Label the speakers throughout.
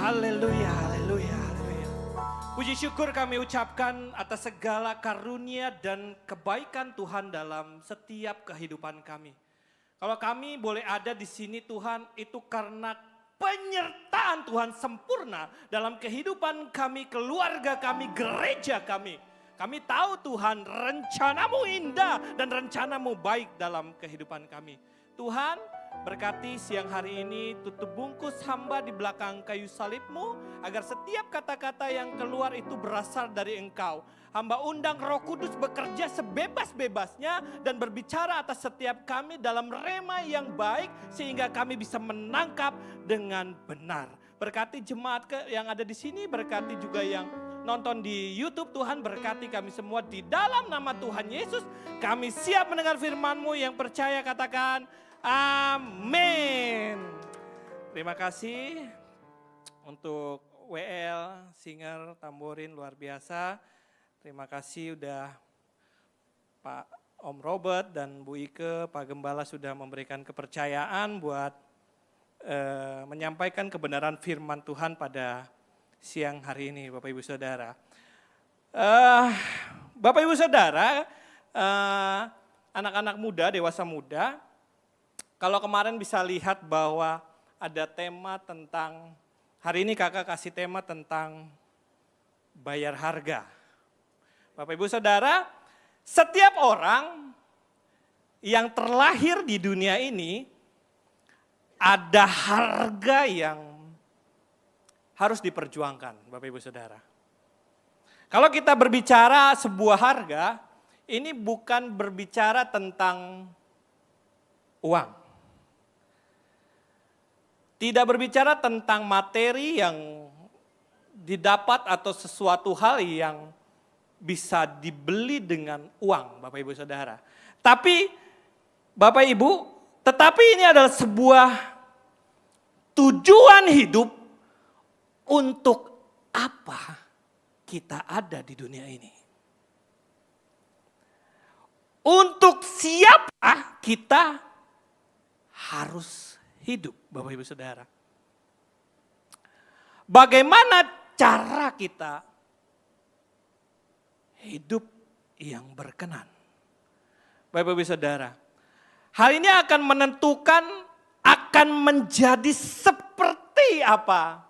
Speaker 1: Haleluya, haleluya, haleluya. Puji syukur kami ucapkan atas segala karunia dan kebaikan Tuhan dalam setiap kehidupan kami. Kalau kami boleh ada di sini Tuhan, itu karena penyertaan Tuhan sempurna dalam kehidupan kami, keluarga kami, gereja kami. Kami tahu Tuhan rencanamu indah dan rencanamu baik dalam kehidupan kami. Tuhan, berkati siang hari ini tutup bungkus hamba di belakang kayu salibmu, agar setiap kata-kata yang keluar itu berasal dari Engkau. Hamba undang Roh Kudus bekerja sebebas-bebasnya dan berbicara atas setiap kami dalam rema yang baik sehingga kami bisa menangkap dengan benar. Berkati jemaat yang ada di sini, berkati juga yang nonton di YouTube. Tuhan berkati kami semua di dalam nama Tuhan Yesus. Kami siap mendengar firman-Mu, yang percaya katakan amin. Terima kasih untuk WL, singer, tamborin luar biasa. Terima kasih udah Pak Om Robert dan Bu Ike, Pak Gembala sudah memberikan kepercayaan buat menyampaikan kebenaran firman Tuhan pada siang hari ini, Bapak Ibu Saudara. Bapak Ibu Saudara, anak-anak muda, dewasa muda, kalau kemarin bisa lihat bahwa ada tema tentang, hari ini kakak kasih tema tentang bayar harga. Bapak Ibu Saudara, setiap orang yang terlahir di dunia ini ada harga yang harus diperjuangkan, Bapak Ibu Saudara. Kalau kita berbicara sebuah harga, ini bukan berbicara tentang uang. Tidak berbicara tentang materi yang didapat atau sesuatu hal yang bisa dibeli dengan uang, Bapak Ibu Saudara. Tapi Bapak Ibu, tetapi ini adalah sebuah tujuan hidup. Untuk apa kita ada di dunia ini? Untuk siapa kita harus hidup, Bapak Ibu Saudara? Bagaimana cara kita hidup yang berkenan? Bapak Ibu Saudara, hal ini akan menentukan, akan menjadi seperti apa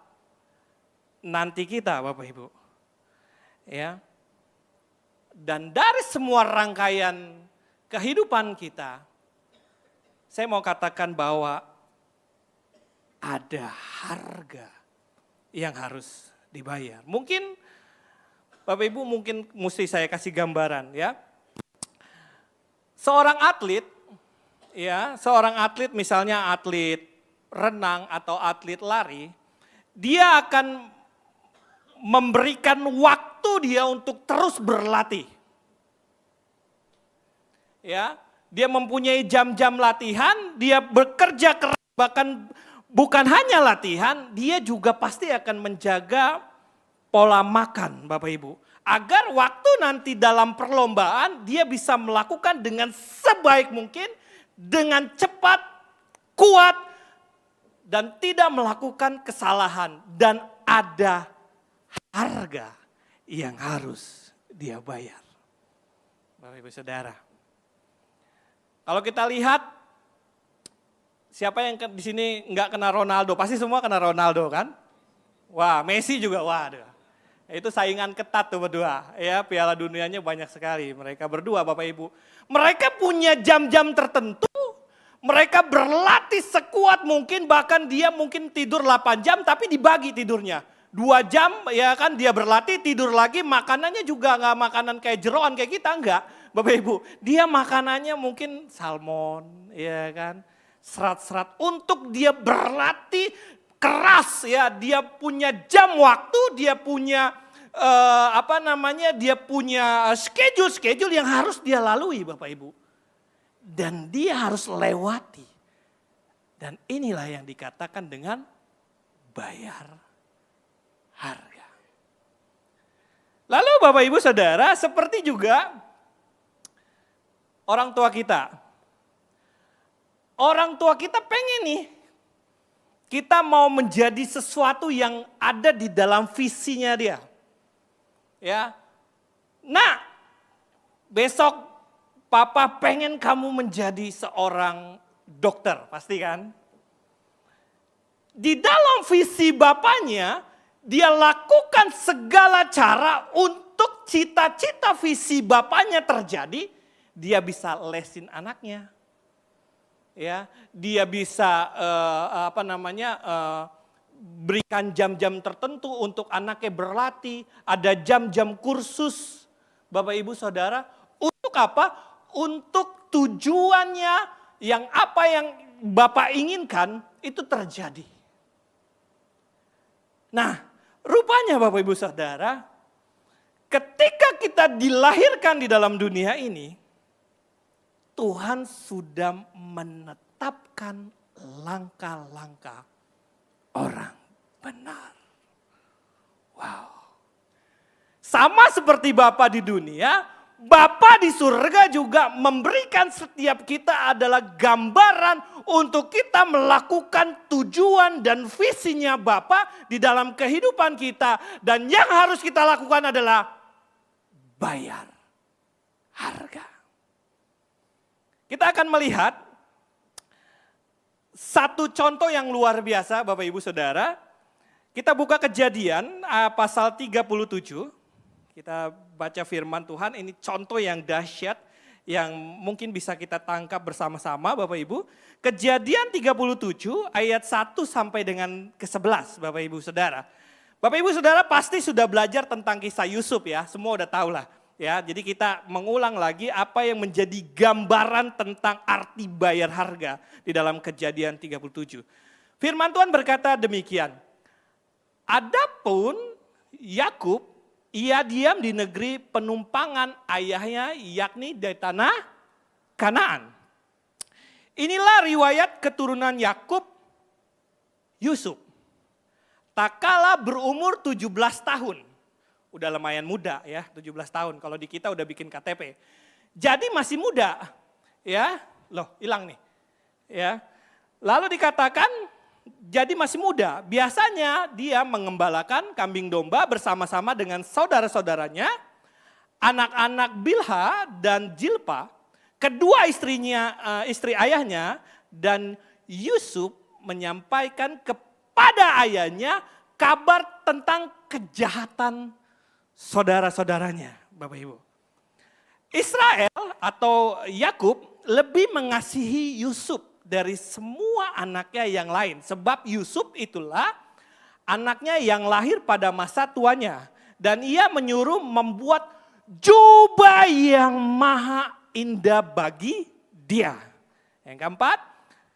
Speaker 1: nanti kita, Bapak Ibu. Ya. Dan dari semua rangkaian kehidupan kita, saya mau katakan bahwa ada harga yang harus dibayar. Mungkin Bapak Ibu mungkin mesti saya kasih gambaran ya. Seorang atlet misalnya atlet renang atau atlet lari, dia akan memberikan waktu dia untuk terus berlatih. Ya, dia mempunyai jam-jam latihan, dia bekerja keras, bahkan bukan hanya latihan, dia juga pasti akan menjaga pola makan, Bapak Ibu. Agar waktu nanti dalam perlombaan dia bisa melakukan dengan sebaik mungkin, dengan cepat, kuat, dan tidak melakukan kesalahan. Dan ada harga yang harus dia bayar. Bapak Ibu Saudara. Kalau kita lihat, siapa yang di sini nggak kena Ronaldo? Pasti semua kena Ronaldo kan? Wah, Messi juga, waduh. Itu saingan ketat tuh berdua. Ya, Piala Dunianya banyak sekali. Mereka berdua, Bapak Ibu. Mereka punya jam-jam tertentu. Mereka berlatih sekuat mungkin, bahkan dia mungkin tidur 8 jam tapi dibagi tidurnya. 2 jam ya kan dia berlatih, tidur lagi, makanannya juga nggak makanan kayak jeroan kayak kita, enggak. Bapak Ibu, dia makanannya mungkin salmon, ya kan, serat-serat untuk dia berlatih keras ya. Dia punya jam waktu, dia punya dia punya schedule yang harus dia lalui, Bapak Ibu. Dan dia harus lewati. Dan inilah yang dikatakan dengan bayar harga. Lalu Bapak Ibu Saudara, seperti juga orang tua kita. Orang tua kita pengen nih kita mau menjadi sesuatu yang ada di dalam visinya dia. Ya. Nah, besok papa pengen kamu menjadi seorang dokter, pasti kan? Di dalam visi bapaknya, dia lakukan segala cara untuk cita-cita visi bapaknya terjadi, dia bisa lesin anaknya. Ya, dia bisa berikan jam-jam tertentu untuk anaknya berlatih, ada jam-jam kursus. Bapak Ibu Saudara, untuk apa? Untuk tujuannya yang apa yang Bapak inginkan itu terjadi. Nah, rupanya Bapak Ibu Saudara, ketika kita dilahirkan di dalam dunia ini, Tuhan sudah menetapkan langkah-langkah orang benar. Wow. Sama seperti Bapa di dunia, Bapa di surga juga memberikan setiap kita adalah gambaran untuk kita melakukan tujuan dan visinya Bapa di dalam kehidupan kita. Dan yang harus kita lakukan adalah bayar harga. Kita akan melihat satu contoh yang luar biasa Bapak Ibu Saudara. Kita buka Kejadian pasal 37. Kita baca firman Tuhan, ini contoh yang dahsyat yang mungkin bisa kita tangkap bersama-sama Bapak Ibu. Kejadian 37 ayat 1 sampai dengan ke-11 Bapak Ibu Saudara. Bapak Ibu Saudara pasti sudah belajar tentang kisah Yusuf ya, semua udah tahu lah. Ya, jadi kita mengulang lagi apa yang menjadi gambaran tentang arti bayar harga di dalam Kejadian 37. Firman Tuhan berkata demikian. Adapun Yakub, ia diam di negeri penumpangan ayahnya, yakni di tanah Kanaan. Inilah riwayat keturunan Yakub, Yusuf. Tak kala berumur 17 tahun. Udah lumayan muda ya, 17 tahun. Kalau di kita udah bikin KTP. Jadi masih muda. Ya, loh hilang nih. Ya. Lalu dikatakan jadi masih muda, biasanya dia mengembalakan kambing domba bersama-sama dengan saudara-saudaranya, anak-anak Bilha dan Jilpa, kedua istrinya, istri ayahnya, dan Yusuf menyampaikan kepada ayahnya kabar tentang kejahatan saudara-saudaranya, Bapak Ibu. Israel atau Yakub lebih mengasihi Yusuf dari semua anaknya yang lain. Sebab Yusuf itulah anaknya yang lahir pada masa tuanya. Dan ia menyuruh membuat jubah yang maha indah bagi dia. Yang keempat,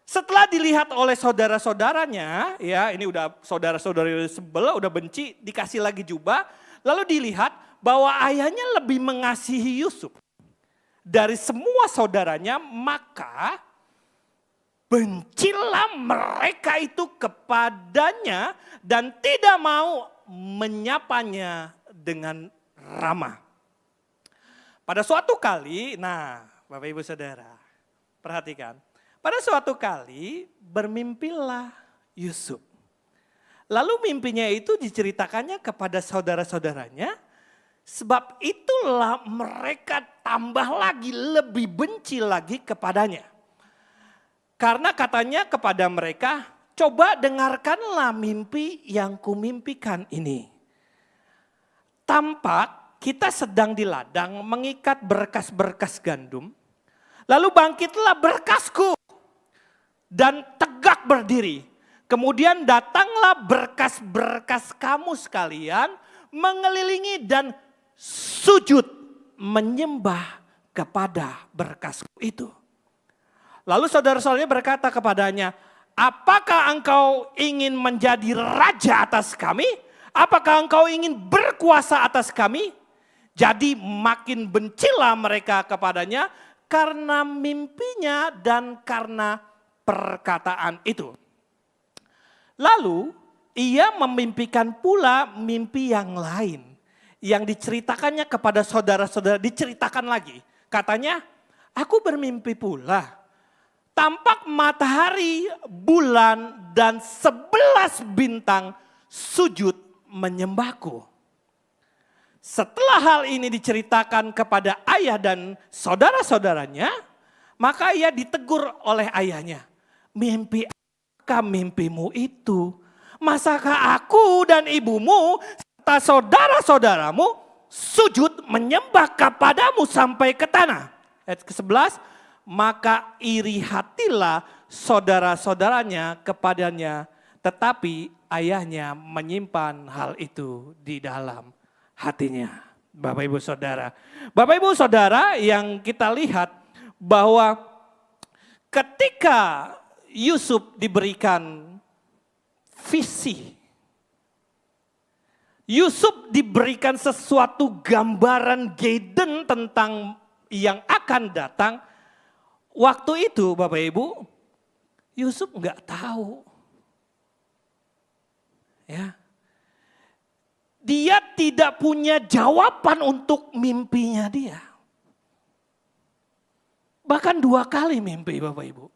Speaker 1: setelah dilihat oleh saudara-saudaranya, ya ini udah saudara-saudari sebelah udah benci, dikasih lagi jubah. Lalu dilihat bahwa ayahnya lebih mengasihi Yusuf dari semua saudaranya, maka bencilah mereka itu kepadanya dan tidak mau menyapanya dengan ramah. Pada suatu kali, nah Bapak Ibu Saudara, perhatikan. Pada suatu kali bermimpilah Yusuf. Lalu mimpinya itu diceritakannya kepada saudara-saudaranya. Sebab itulah mereka tambah lagi, lebih benci lagi kepadanya. Karena katanya kepada mereka, coba dengarkanlah mimpi yang kumimpikan ini. Tampak kita sedang di ladang mengikat berkas-berkas gandum. Lalu bangkitlah berkasku dan tegak berdiri. Kemudian datanglah berkas-berkas kamu sekalian mengelilingi dan sujud menyembah kepada berkasku itu. Lalu saudara-saudaranya berkata kepadanya, apakah engkau ingin menjadi raja atas kami? Apakah engkau ingin berkuasa atas kami? Jadi makin bencilah mereka kepadanya karena mimpinya dan karena perkataan itu. Lalu ia memimpikan pula mimpi yang lain. Yang diceritakannya kepada saudara-saudara, diceritakan lagi. Katanya, aku bermimpi pula. tampak matahari, bulan, dan 11 bintang sujud menyembahku. Setelah hal ini diceritakan kepada ayah dan saudara-saudaranya, maka ia ditegur oleh ayahnya. Mimpi apakah mimpimu itu? Masakah aku dan ibumu serta saudara-saudaramu sujud menyembah kepadamu sampai ke tanah? Ayat ke-11, maka iri hatilah saudara-saudaranya kepadanya, tetapi ayahnya menyimpan hal itu di dalam hatinya. Bapak Ibu Saudara. Bapak Ibu Saudara, yang kita lihat bahwa ketika Yusuf diberikan visi, Yusuf diberikan sesuatu gambaran Gaiden tentang yang akan datang. Waktu itu Bapak Ibu, Yusuf enggak tahu. Ya. Dia tidak punya jawaban untuk mimpinya dia. Bahkan 2 kali mimpi Bapak Ibu.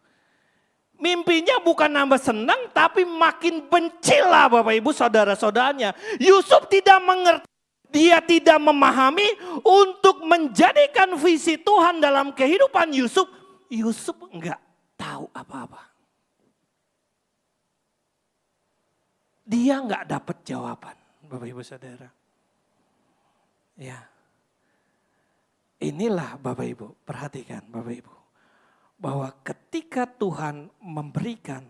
Speaker 1: Mimpinya bukan nambah senang, tapi makin bencilah Bapak Ibu saudara-saudaranya. Yusuf tidak mengerti, dia tidak memahami untuk menjadikan visi Tuhan dalam kehidupan Yusuf. Yusuf enggak tahu apa-apa. Dia enggak dapat jawaban Bapak Ibu Saudara. Ya. Inilah Bapak Ibu, perhatikan Bapak Ibu. Bahwa ketika Tuhan memberikan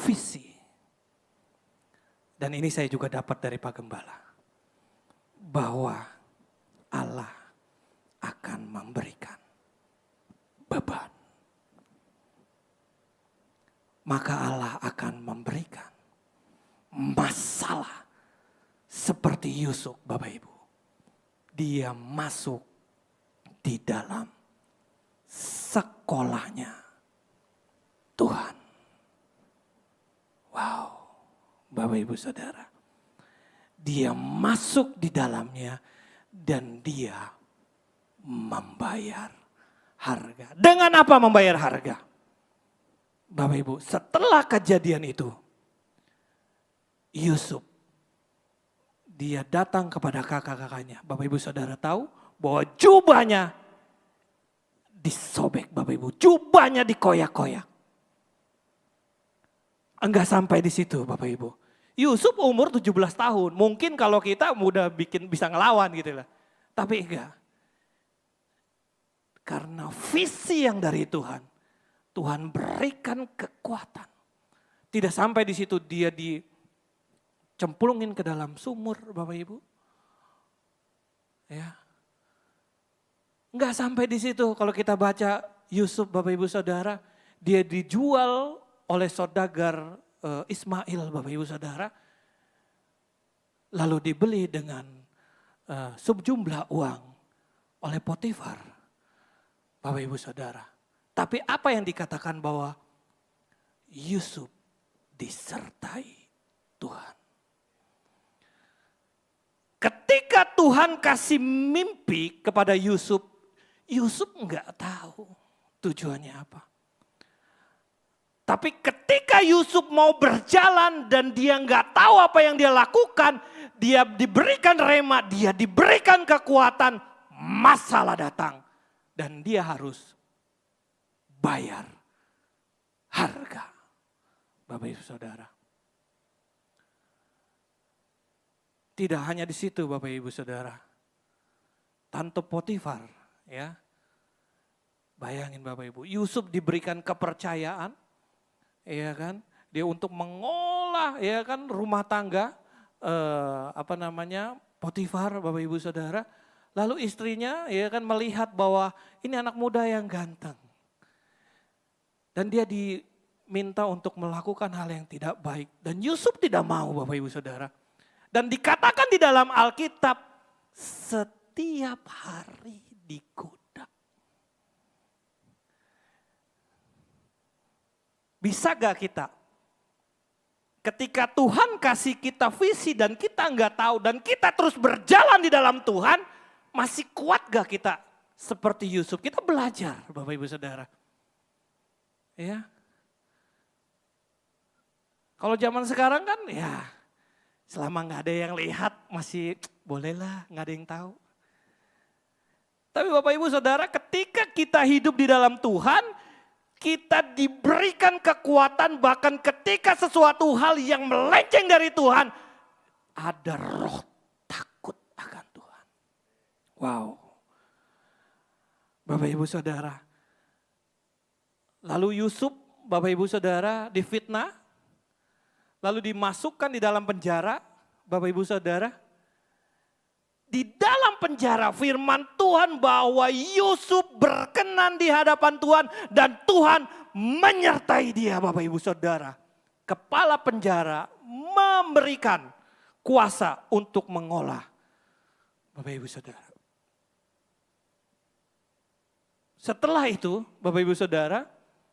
Speaker 1: visi. Dan ini saya juga dapat dari Pak Gembala. Bahwa Allah akan memberikan beban. Maka Allah akan memberikan masalah. Seperti Yusuf Bapak Ibu. Dia masuk di dalam sekolahnya Tuhan. Wow, Bapak Ibu Saudara. Dia masuk di dalamnya dan dia membayar harga. Dengan apa membayar harga? Bapak Ibu, setelah kejadian itu, Yusuf, dia datang kepada kakak-kakaknya. Bapak Ibu Saudara tahu bahwa jubahnya disobek Bapak Ibu. Jubahnya dikoyak-koyak. Enggak sampai di situ Bapak Ibu. Yusuf umur 17 tahun. Mungkin kalau kita udah bisa ngelawan gitu lah. Tapi enggak. Karena visi yang dari Tuhan. Tuhan berikan kekuatan. Tidak sampai di situ dia dicemplungin ke dalam sumur Bapak Ibu. Ya. Enggak sampai di situ. Kalau kita baca Yusuf Bapak Ibu Saudara, dia dijual oleh saudagar Ismail Bapak Ibu Saudara. Lalu dibeli dengan sejumlah uang oleh Potifar Bapak Ibu Saudara. Tapi apa yang dikatakan bahwa Yusuf disertai Tuhan. Ketika Tuhan kasih mimpi kepada Yusuf, Yusuf enggak tahu tujuannya apa. Tapi ketika Yusuf mau berjalan dan dia enggak tahu apa yang dia lakukan, dia diberikan rema, dia diberikan kekuatan, masalah datang. Dan dia harus bayar harga. Bapak Ibu Saudara. Tidak hanya di situ Bapak Ibu Saudara. Tante Potifar, ya. Bayangin Bapak Ibu, Yusuf diberikan kepercayaan, ya kan? Dia untuk mengolah, ya kan, rumah tangga, Potifar, Bapak Ibu Saudara. Lalu istrinya, ya kan, melihat bahwa ini anak muda yang ganteng. Dan dia diminta untuk melakukan hal yang tidak baik. Dan Yusuf tidak mau Bapak Ibu Saudara. Dan dikatakan di dalam Alkitab, setiap hari digoda. Bisa gak kita? Ketika Tuhan kasih kita visi dan kita nggak tahu dan kita terus berjalan di dalam Tuhan, masih kuat gak kita seperti Yusuf? Kita belajar Bapak Ibu Saudara. Ya. Kalau zaman sekarang kan ya selama nggak ada yang lihat masih bolehlah, nggak ada yang tahu. Tapi Bapak Ibu Saudara, ketika kita hidup di dalam Tuhan, kita diberikan kekuatan bahkan ketika sesuatu hal yang melenceng dari Tuhan, ada roh takut akan Tuhan. Wow. Bapak Ibu Saudara. Lalu Yusuf, Bapak Ibu Saudara, difitnah, lalu dimasukkan di dalam penjara, Bapak Ibu Saudara. Di dalam penjara firman Tuhan bahwa Yusuf berkenan di hadapan Tuhan dan Tuhan menyertai dia Bapak Ibu Saudara. Kepala penjara memberikan kuasa untuk mengolah Bapak Ibu Saudara. Setelah itu Bapak Ibu Saudara,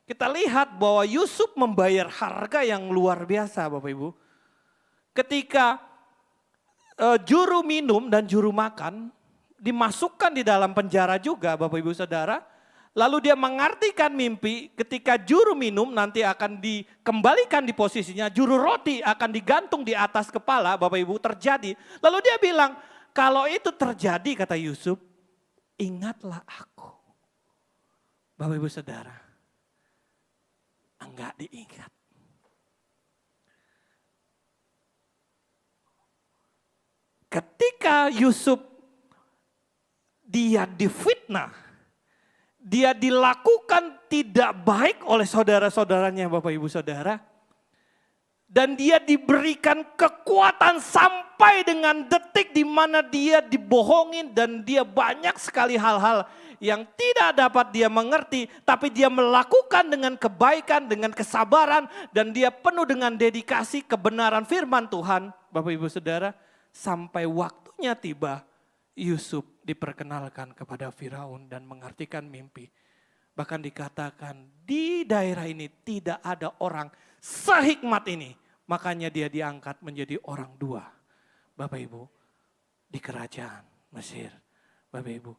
Speaker 1: kita lihat bahwa Yusuf membayar harga yang luar biasa Bapak Ibu. Ketika juru minum dan juru makan dimasukkan di dalam penjara juga Bapak Ibu Saudara. Lalu dia mengartikan mimpi ketika juru minum nanti akan dikembalikan di posisinya. Juru roti akan digantung di atas kepala Bapak Ibu terjadi. Lalu dia bilang kalau itu terjadi kata Yusuf ingatlah aku. Bapak Ibu Saudara enggak diingat. Ketika Yusuf dia difitnah, dia dilakukan tidak baik oleh saudara-saudaranya Bapak Ibu Saudara. Dan dia diberikan kekuatan sampai dengan detik di mana dia dibohongin dan dia banyak sekali hal-hal yang tidak dapat dia mengerti. Tapi dia melakukan dengan kebaikan, dengan kesabaran dan dia penuh dengan dedikasi kebenaran firman Tuhan Bapak Ibu Saudara. Sampai waktunya tiba, Yusuf diperkenalkan kepada Firaun dan mengartikan mimpi. Bahkan dikatakan di daerah ini tidak ada orang sehikmat ini. Makanya dia diangkat menjadi orang dua. Bapak Ibu, di kerajaan Mesir. Bapak Ibu.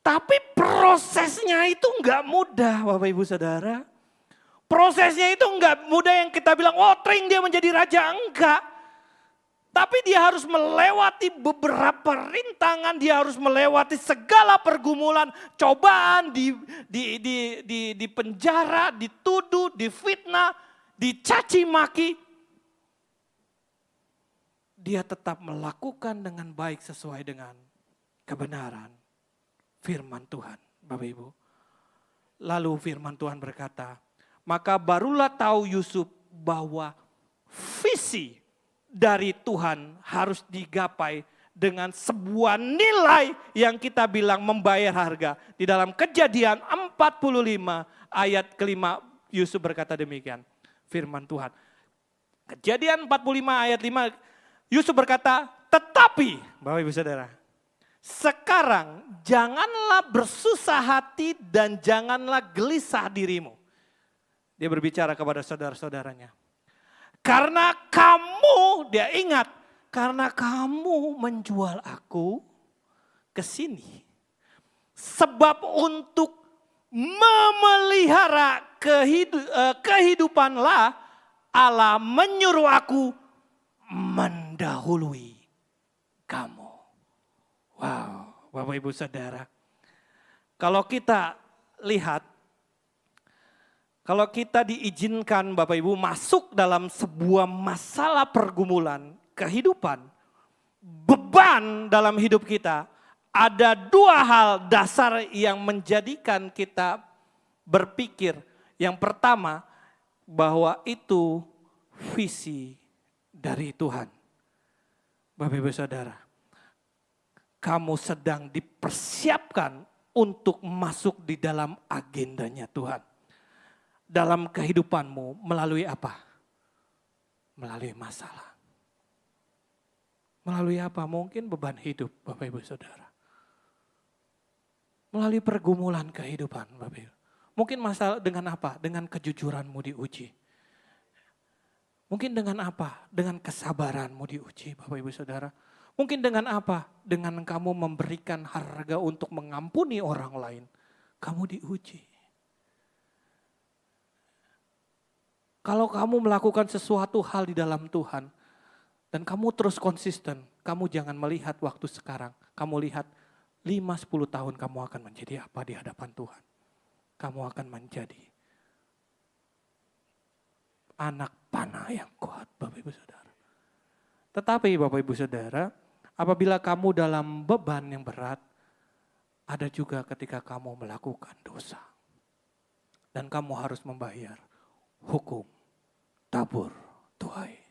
Speaker 1: Tapi prosesnya itu enggak mudah Bapak Ibu Saudara. Prosesnya itu enggak mudah yang kita bilang, oh tring dia menjadi raja. Enggak. Tapi dia harus melewati beberapa rintangan, dia harus melewati segala pergumulan, cobaan, di penjara, dituduh, difitnah, dicaci maki. Dia tetap melakukan dengan baik sesuai dengan kebenaran firman Tuhan, Bapak Ibu. Lalu firman Tuhan berkata, maka barulah tahu Yusuf bahwa visi dari Tuhan harus digapai dengan sebuah nilai yang kita bilang membayar harga. Di dalam Kejadian 45 ayat kelima Yusuf berkata demikian. Firman Tuhan. Kejadian 45 ayat 5 Yusuf berkata, tetapi Bapak Ibu Saudara, sekarang janganlah bersusah hati dan janganlah gelisah dirimu. Dia berbicara kepada saudara-saudaranya. Karena kamu, dia ingat, karena kamu menjual aku ke sini. Sebab untuk memelihara kehidupanlah Allah menyuruh aku mendahului kamu. Wow, Bapak Ibu Saudara. Kalau kita lihat, kalau kita diizinkan Bapak Ibu masuk dalam sebuah masalah pergumulan kehidupan, beban dalam hidup kita, ada dua hal dasar yang menjadikan kita berpikir. Yang pertama, bahwa itu visi dari Tuhan. Bapak Ibu Saudara, kamu sedang dipersiapkan untuk masuk di dalam agendanya Tuhan. Dalam kehidupanmu melalui apa? Melalui masalah. Melalui apa? Mungkin beban hidup Bapak Ibu Saudara. Melalui pergumulan kehidupan Bapak Ibu. Mungkin masalah dengan apa? Dengan kejujuranmu diuji. Mungkin dengan apa? Dengan kesabaranmu diuji Bapak Ibu Saudara. Mungkin dengan apa? Dengan kamu memberikan harga untuk mengampuni orang lain. Kamu diuji. Kalau kamu melakukan sesuatu hal di dalam Tuhan, dan kamu terus konsisten, kamu jangan melihat waktu sekarang. Kamu lihat 5-10 tahun kamu akan menjadi apa di hadapan Tuhan. Kamu akan menjadi anak panah yang kuat, Bapak Ibu Saudara. Tetapi Bapak Ibu Saudara, apabila kamu dalam beban yang berat, ada juga ketika kamu melakukan dosa. Dan kamu harus membayar hukum, tabur, tuai.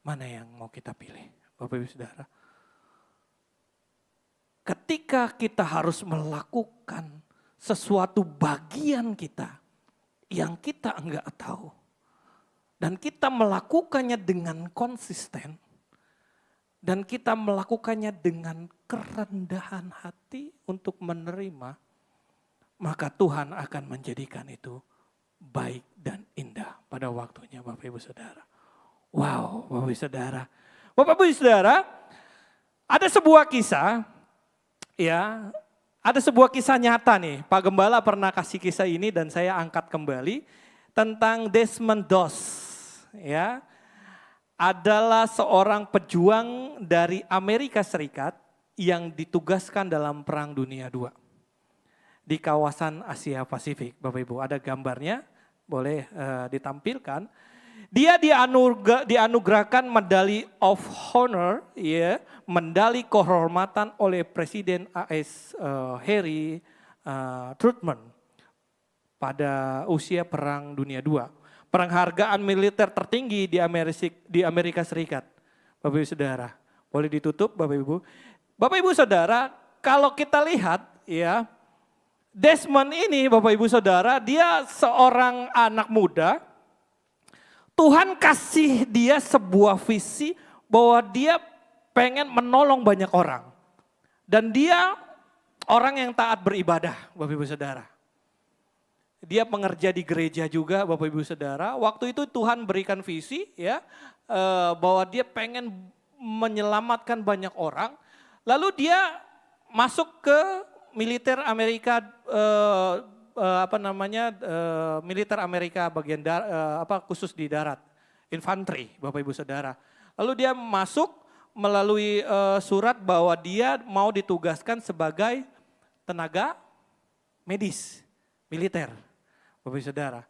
Speaker 1: Mana yang mau kita pilih, Bapak Ibu Saudara? Ketika kita harus melakukan sesuatu bagian kita yang kita enggak tahu. Dan kita melakukannya dengan konsisten. Dan kita melakukannya dengan kerendahan hati untuk menerima. Maka Tuhan akan menjadikan itu baik dan indah pada waktunya Bapak Ibu Saudara. Wow, Bapak Ibu Saudara. Bapak Ibu Saudara, ada sebuah kisah, ya, ada sebuah kisah nyata nih. Pak Gembala pernah kasih kisah ini dan saya angkat kembali tentang Desmond Doss, ya. Adalah seorang pejuang dari Amerika Serikat yang ditugaskan dalam Perang Dunia II di kawasan Asia Pasifik. Bapak Ibu, ada gambarnya, boleh ditampilkan. Dia dianugerahkan medali of honor, ya, medali kehormatan oleh Presiden AS Harry Truman pada usia Perang Dunia II. Penghargaan militer tertinggi di Amerika Serikat. Bapak Ibu Saudara, boleh ditutup Bapak Ibu. Bapak Ibu Saudara, kalau kita lihat ya, Desmond ini Bapak Ibu Saudara, dia seorang anak muda. Tuhan kasih dia sebuah visi bahwa dia pengen menolong banyak orang. Dan dia orang yang taat beribadah, Bapak Ibu Saudara. Dia pengerja di gereja juga, Bapak Ibu Saudara. Waktu itu Tuhan berikan visi ya, bahwa dia pengen menyelamatkan banyak orang. Lalu dia masuk ke militer Amerika, militer Amerika bagian khusus di darat, infanteri, Bapak Ibu Saudara. Lalu dia masuk melalui surat bahwa dia mau ditugaskan sebagai tenaga medis, militer, Bapak Ibu Saudara.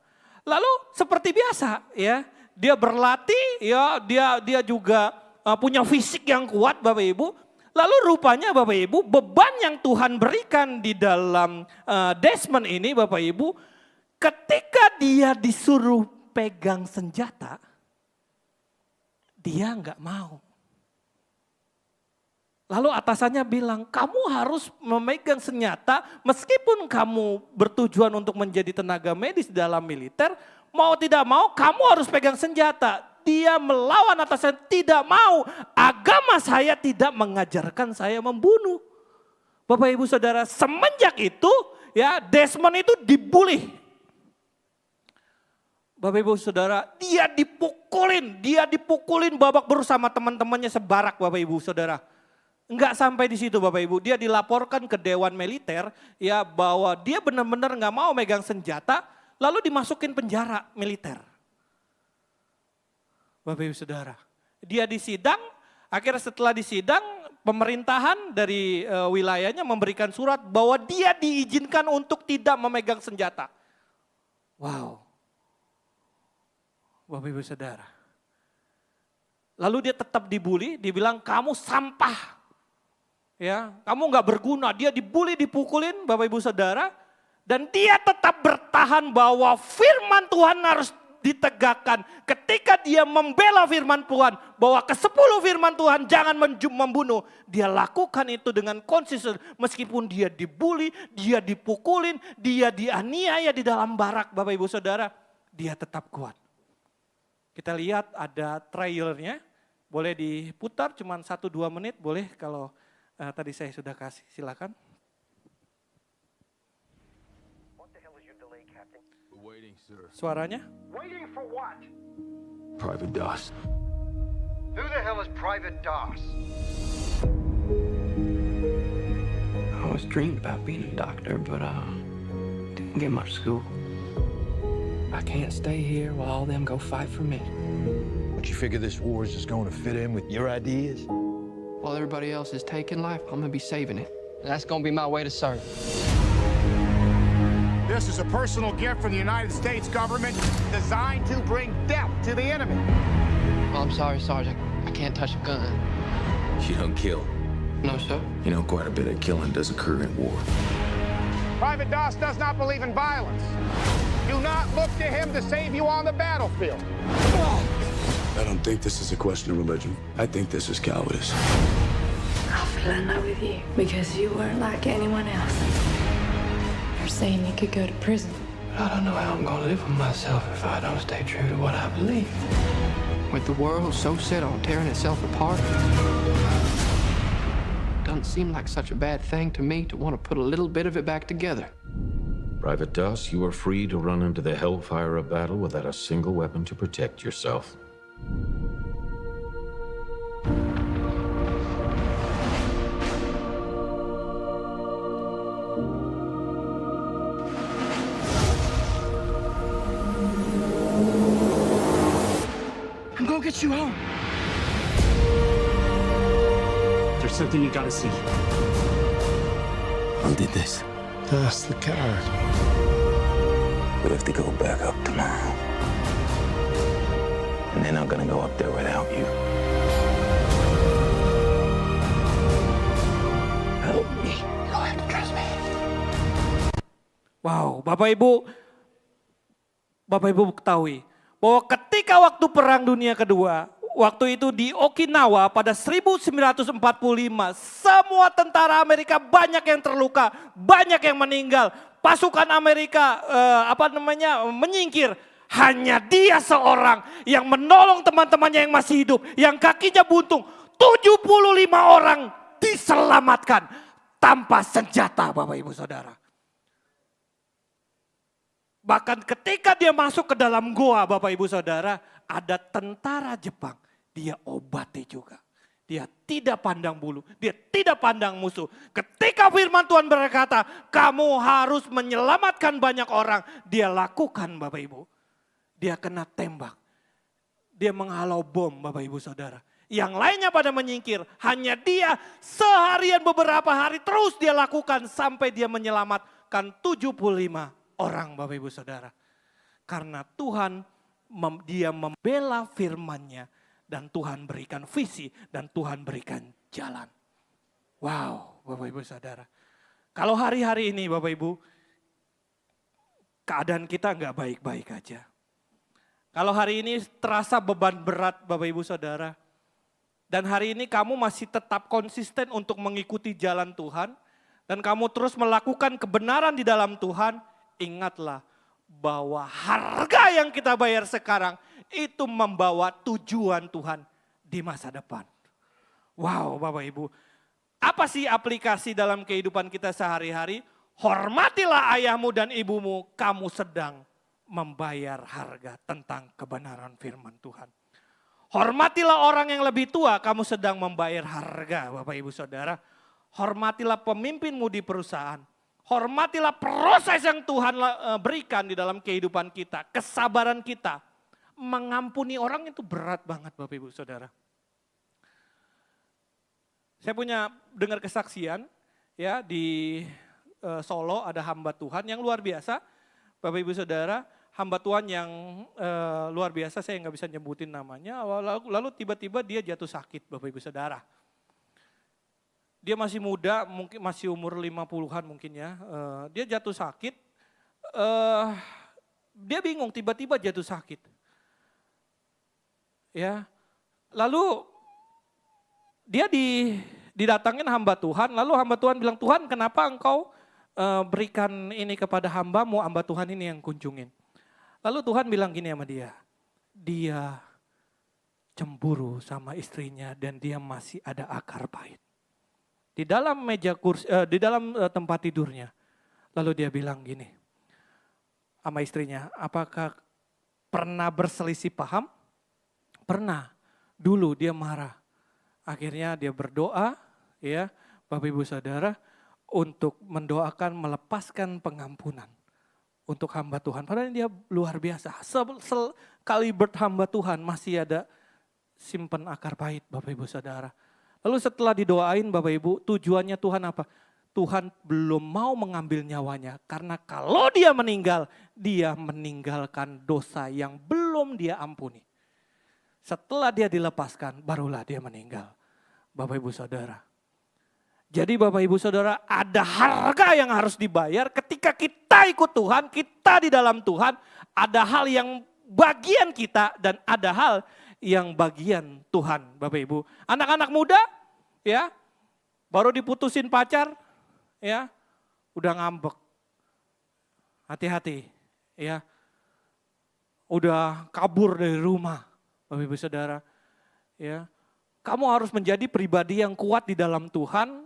Speaker 1: Lalu seperti biasa ya, dia berlatih, ya dia juga punya fisik yang kuat, Bapak Ibu. Lalu rupanya Bapak Ibu, beban yang Tuhan berikan di dalam Desmond ini Bapak Ibu, ketika dia disuruh pegang senjata, dia enggak mau. Lalu atasannya bilang, kamu harus memegang senjata meskipun kamu bertujuan untuk menjadi tenaga medis dalam militer, mau tidak mau kamu harus pegang senjata. Dia melawan atasan, tidak mau. Agama saya tidak mengajarkan saya membunuh. Bapak Ibu Saudara, semenjak itu ya Desmond itu dibully. Bapak Ibu Saudara, dia dipukulin babak belur sama teman-temannya sebarak Bapak Ibu Saudara. Enggak sampai di situ Bapak Ibu, dia dilaporkan ke Dewan Militer ya bahwa dia benar-benar enggak mau megang senjata, lalu dimasukin penjara militer. Bapak Ibu Saudara, dia disidang, akhirnya setelah disidang pemerintahan dari wilayahnya memberikan surat bahwa dia diizinkan untuk tidak memegang senjata. Wow, Bapak Ibu Saudara. Lalu dia tetap dibully, dibilang kamu sampah, ya, kamu nggak berguna. Dia dibully, dipukulin, Bapak Ibu Saudara, dan dia tetap bertahan bahwa firman Tuhan harus ditegakkan. Ketika dia membela firman Tuhan, bahwa ke-10 firman Tuhan jangan membunuh, dia lakukan itu dengan konsisten. Meskipun dia dibully, dia dipukulin, dia dianiaya di dalam barak, Bapak Ibu Saudara, dia tetap kuat. Kita lihat ada trailernya, boleh diputar cuma 1-2 menit, boleh kalau tadi saya sudah kasih, silakan. Suaranya?
Speaker 2: Waiting for what?
Speaker 3: Private Doss.
Speaker 2: Who the hell is Private Doss?
Speaker 3: I always dreamed about being a doctor, but didn't get much school.
Speaker 4: I can't stay here while all them go fight for me.
Speaker 5: But you figure this war is just going to fit in with your ideas?
Speaker 4: While everybody else is taking life, I'm gonna be saving it. And that's gonna be my way to serve.
Speaker 6: This is a personal gift from the United States government designed to bring death to the enemy.
Speaker 4: Well, I'm sorry, Sergeant. I can't touch a gun.
Speaker 3: You don't kill.
Speaker 4: No, sir.
Speaker 3: You know, quite a bit of killing does occur in war.
Speaker 6: Private Doss does not believe in violence. Do not look to him to save you on the battlefield.
Speaker 3: I don't think this is a question of religion. I think this is cowardice.
Speaker 7: I fell in love with you because you weren't like anyone else. You're saying you could go to prison.
Speaker 4: But I don't know how I'm gonna live with myself if I don't stay true to what I believe. With the world so set on tearing itself apart, doesn't seem like such a bad thing to me to want to put a little bit of it back together.
Speaker 8: Private Doss, you are free to run into the hellfire of battle without a single weapon to protect yourself.
Speaker 4: I'm gonna get you home.
Speaker 9: There's something you gotta see.
Speaker 3: Who did this?
Speaker 5: That's the card.
Speaker 3: We have to go back up tomorrow. And they're not gonna go up there without you. Help me.
Speaker 4: You don't have to trust me.
Speaker 1: Wow, Bapak Ibu ketahui bahwa ketika waktu Perang Dunia Kedua, waktu itu di Okinawa pada 1945, semua tentara Amerika banyak yang terluka, banyak yang meninggal. Pasukan Amerika menyingkir. Hanya dia seorang yang menolong teman-temannya yang masih hidup, yang kakinya buntung. 75 orang diselamatkan tanpa senjata, Bapak Ibu Saudara. Bahkan ketika dia masuk ke dalam goa, Bapak Ibu Saudara, ada tentara Jepang. Dia obati juga. Dia tidak pandang bulu, dia tidak pandang musuh. Ketika firman Tuhan berkata, kamu harus menyelamatkan banyak orang. Dia lakukan, Bapak Ibu. Dia kena tembak. Dia menghalau bom, Bapak Ibu Saudara. Yang lainnya pada menyingkir. Hanya dia seharian beberapa hari terus dia lakukan sampai dia menyelamatkan 75 orang, Bapak Ibu Saudara. Karena Tuhan dia membela firman-Nya dan Tuhan berikan visi dan Tuhan berikan jalan. Wow, Bapak Ibu Saudara. Kalau hari-hari ini Bapak Ibu, keadaan kita nggak baik-baik aja. Kalau hari ini terasa beban berat Bapak Ibu Saudara. Dan hari ini kamu masih tetap konsisten untuk mengikuti jalan Tuhan. Dan kamu terus melakukan kebenaran di dalam Tuhan. Ingatlah bahwa harga yang kita bayar sekarang itu membawa tujuan Tuhan di masa depan. Wow Bapak Ibu. Apa sih aplikasi dalam kehidupan kita sehari-hari? Hormatilah ayahmu dan ibumu, kamu sedang membayar harga tentang kebenaran firman Tuhan. Hormatilah orang yang lebih tua, kamu sedang membayar harga Bapak Ibu Saudara. Hormatilah pemimpinmu di perusahaan. Hormatilah proses yang Tuhan berikan di dalam kehidupan kita. Kesabaran kita. Mengampuni orang itu berat banget Bapak Ibu Saudara. Saya punya dengar kesaksian ya di Solo ada hamba Tuhan yang luar biasa. Bapak Ibu Saudara, hamba Tuhan yang luar biasa, saya nggak bisa nyebutin namanya. Lalu tiba-tiba dia jatuh sakit Bapak Ibu Saudara. Dia masih muda, mungkin masih umur 50-an mungkin ya. Dia jatuh sakit, dia bingung tiba-tiba jatuh sakit. Ya, lalu dia didatangin hamba Tuhan, lalu hamba Tuhan bilang, Tuhan kenapa engkau berikan ini kepada hambamu, hamba Tuhan ini yang kunjungin. Lalu Tuhan bilang gini sama dia cemburu sama istrinya dan dia masih ada akar pahit. Di dalam meja kursi, di dalam tempat tidurnya. Lalu dia bilang gini sama istrinya, apakah pernah berselisih paham? Pernah. Dulu dia marah. Akhirnya dia berdoa, ya, Bapak Ibu Saudara, untuk mendoakan melepaskan pengampunan. untuk hamba Tuhan. Padahal dia luar biasa. Sekali hamba Tuhan masih ada simpen akar pahit Bapak Ibu Saudara. Lalu setelah didoain Bapak Ibu, tujuannya Tuhan apa? Tuhan belum mau mengambil nyawanya. Karena kalau dia meninggalkan dosa yang belum dia ampuni. Setelah dia dilepaskan, barulah dia meninggal. Bapak Ibu Saudara. Jadi Bapak Ibu Saudara, ada harga yang harus dibayar ketika kita ikut Tuhan, kita di dalam Tuhan. Ada hal yang bagian kita dan ada hal yang bagian Tuhan Bapak Ibu. Anak-anak muda ya, baru diputusin pacar ya, udah ngambek. Hati-hati ya. Udah kabur dari rumah Bapak Ibu Saudara. Ya. Kamu harus menjadi pribadi yang kuat di dalam Tuhan.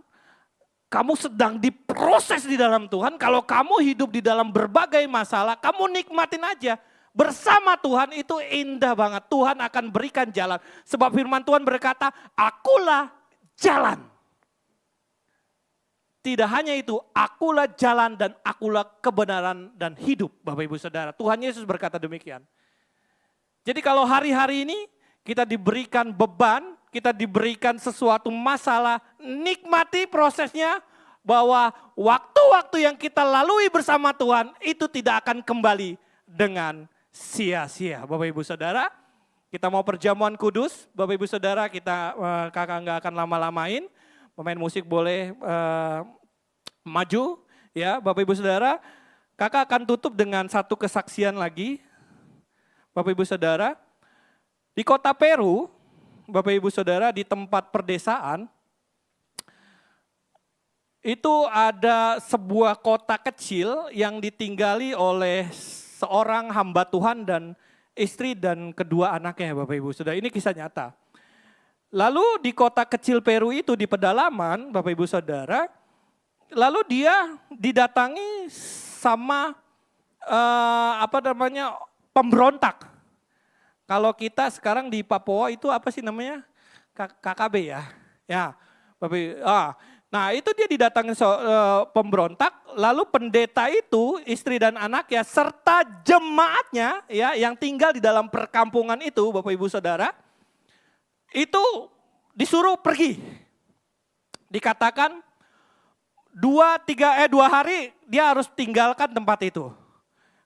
Speaker 1: Kamu sedang diproses di dalam Tuhan. Kalau kamu hidup di dalam berbagai masalah, kamu nikmatin aja. Bersama Tuhan itu indah banget. Tuhan akan berikan jalan. Sebab firman Tuhan berkata, akulah jalan. Tidak hanya itu, akulah jalan dan akulah kebenaran dan hidup. Bapak Ibu Saudara, Tuhan Yesus berkata demikian. Jadi kalau hari-hari ini kita diberikan beban, kita diberikan sesuatu masalah, nikmati prosesnya bahwa waktu-waktu yang kita lalui bersama Tuhan itu tidak akan kembali dengan sia-sia. Bapak Ibu Saudara, kita mau perjamuan kudus. Bapak Ibu Saudara, kita kakak nggak akan lama-lamain. Pemain musik boleh maju. Ya, Bapak Ibu Saudara, kakak akan tutup dengan satu kesaksian lagi. Bapak Ibu Saudara, di kota Peru, Bapak Ibu Saudara, di tempat perdesaan, itu ada sebuah kota kecil yang ditinggali oleh seorang hamba Tuhan dan istri dan kedua anaknya Bapak Ibu Saudara. Ini kisah nyata. Lalu di kota kecil Peru itu di pedalaman Bapak Ibu Saudara, lalu dia didatangi sama pemberontak. Kalau kita sekarang di Papua itu apa sih namanya? KKB ya. Ya, Bapak. Nah itu dia didatangi pemberontak, lalu pendeta itu, istri dan anaknya, serta jemaatnya ya yang tinggal di dalam perkampungan itu, Bapak Ibu Saudara, itu disuruh pergi. Dikatakan 2 hari dia harus tinggalkan tempat itu.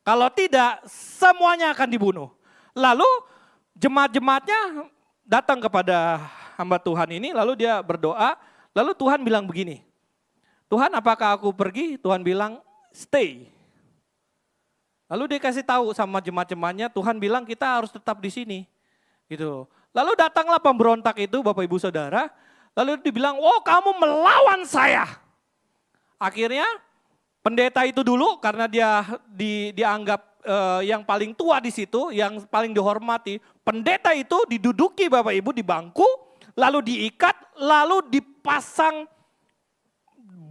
Speaker 1: Kalau tidak, semuanya akan dibunuh. Lalu jemaat-jemaatnya datang kepada hamba Tuhan ini, lalu dia berdoa, lalu Tuhan bilang begini, Tuhan apakah aku pergi? Tuhan bilang stay. Lalu dia kasih tahu sama jemaat-jemaatnya, Tuhan bilang kita harus tetap di sini. Gitu. Lalu datanglah pemberontak itu Bapak Ibu Saudara, lalu dibilang, oh kamu melawan saya. Akhirnya pendeta itu dulu karena dia dianggap yang paling tua di situ, yang paling dihormati. Pendeta itu diduduki Bapak Ibu di bangku, lalu diikat, lalu dipasang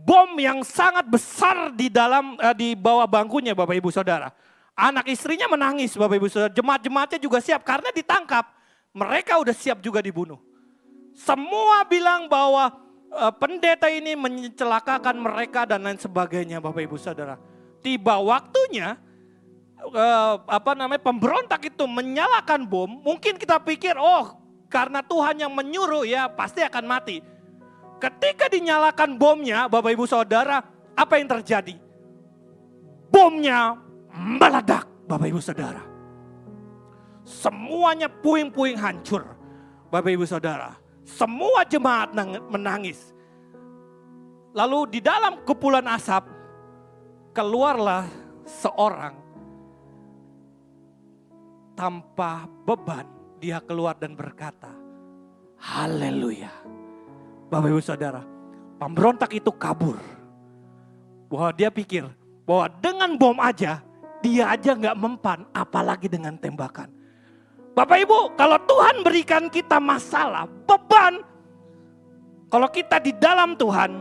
Speaker 1: bom yang sangat besar di bawah bangkunya Bapak Ibu Saudara. Anak istrinya menangis Bapak Ibu Saudara, jemaat-jemaatnya juga siap karena ditangkap. Mereka udah siap juga dibunuh. Semua bilang bahwa pendeta ini mencelakakan mereka dan lain sebagainya Bapak Ibu Saudara. Tiba waktunya pemberontak itu menyalakan bom, mungkin kita pikir karena Tuhan yang menyuruh ya pasti akan mati. Ketika dinyalakan bomnya Bapak Ibu Saudara, apa yang terjadi? Bomnya meledak Bapak Ibu Saudara. Semuanya puing-puing hancur Bapak Ibu Saudara. Semua jemaat menangis. Lalu di dalam kepulan asap keluarlah seorang tanpa beban, dia keluar dan berkata, haleluya. Bapak Ibu Saudara, pemberontak itu kabur. Bahwa dia pikir bahwa dengan bom aja, dia aja gak mempan, apalagi dengan tembakan. Bapak Ibu, kalau Tuhan berikan kita masalah, beban, kalau kita di dalam Tuhan,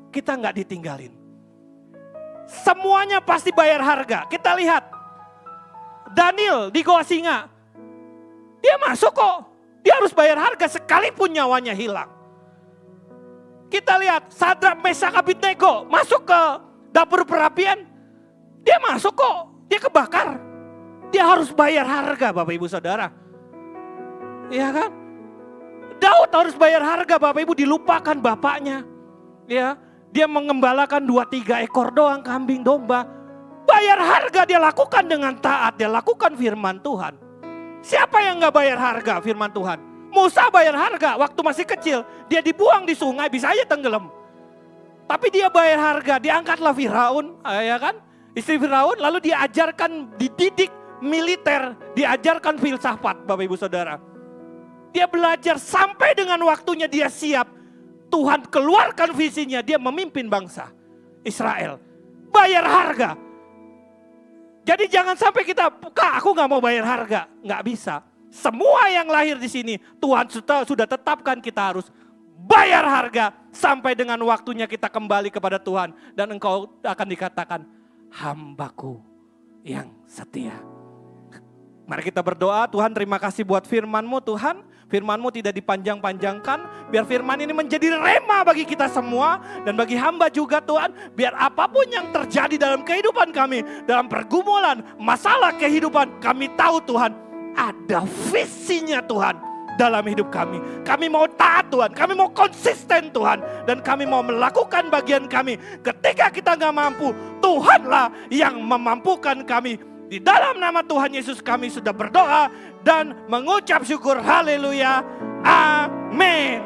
Speaker 1: kita gak ditinggalin. Semuanya pasti bayar harga. Kita lihat, Daniel di Goa Singa, dia masuk kok. Dia harus bayar harga sekalipun nyawanya hilang. Kita lihat Sadrak, Mesak, Abednego masuk ke dapur perapian. Dia masuk kok, dia kebakar. Dia harus bayar harga Bapak Ibu Saudara. Iya kan? Daud harus bayar harga Bapak Ibu, dilupakan bapaknya. Ya, dia mengembalakan 2-3 ekor doang kambing domba. Bayar harga dia lakukan dengan taat, dia lakukan firman Tuhan. Siapa yang gak bayar harga firman Tuhan? Musa bayar harga waktu masih kecil. Dia dibuang di sungai, bisa aja tenggelam. Tapi dia bayar harga, diangkatlah Firaun, ya kan? Istri Firaun, lalu diajarkan, dididik militer, diajarkan filsafat Bapak Ibu Saudara. Dia belajar sampai dengan waktunya dia siap. Tuhan keluarkan visinya, dia memimpin bangsa Israel. Bayar harga. Jadi jangan sampai kita, Kak aku gak mau bayar harga. Gak bisa. Semua yang lahir di sini Tuhan sudah tetapkan kita harus bayar harga. Sampai dengan waktunya kita kembali kepada Tuhan. Dan engkau akan dikatakan hambaku yang setia. Mari kita berdoa, Tuhan terima kasih buat firman-Mu Tuhan. Firman-Mu tidak dipanjang-panjangkan. Biar firman ini menjadi rema bagi kita semua. Dan bagi hamba juga Tuhan. Biar apapun yang terjadi dalam kehidupan kami. Dalam pergumulan, masalah kehidupan. Kami tahu Tuhan ada visinya Tuhan dalam hidup kami. Kami mau taat Tuhan. Kami mau konsisten Tuhan. Dan kami mau melakukan bagian kami. Ketika kita gak mampu, Tuhanlah yang memampukan kami. Di dalam nama Tuhan Yesus kami sudah berdoa dan mengucap syukur. Haleluya. Amin.